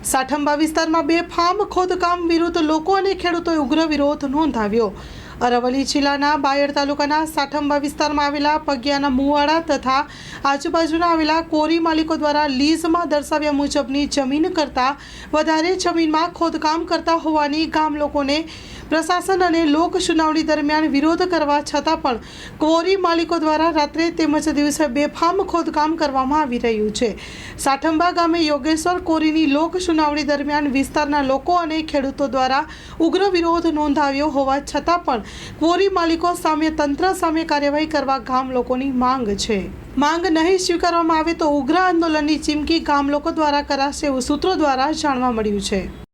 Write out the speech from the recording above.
સાઠંબા વિસ્તારમાં બેફામ ખોદકામ વિરુદ્ધ લોકો અને ખેડૂતોએ ઉગ્ર વિરોધ નોંધાવ્યો। અરવલ્લી જિલ્લાના બાયડ તાલુકાના સાઠંબા વિસ્તારમાં આવેલા પગિયાના મુવાડા તથા આજુબાજુના આવેલા કોરી માલિકો દ્વારા લીઝમાં દર્શાવ્યા મુજબની જમીન કરતાં વધારે જમીનમાં ખોદકામ કરતા હોવાની ગામ લોકોને પ્રશાસન અને લોક સુનાવણી દરમિયાન વિરોધ કરવા છતાં પણ કોરી માલિકો દ્વારા રાત્રે તેમજ દિવસે બેફામ ખોદકામ કરવામાં આવી રહ્યું છે। સાઠંબા ગામે યોગેશ્વર કોરીની લોક સુનાવણી દરમિયાન વિસ્તારના લોકો અને ખેડૂતો દ્વારા ઉગ્ર વિરોધ નોંધાવ્યો હોવા છતાં પણ કોરી માલિકો સામે તંત્ર સામે કાર્યવાહી કરવા ગામ લોકોની માંગ છે। માંગ નહીં સ્વીકારવામાં આવે તો ઉગ્ર આંદોલનની ચીમકી ગામ લોકો દ્વારા કરાશે એવું સૂત્રો દ્વારા જાણવા મળ્યું છે।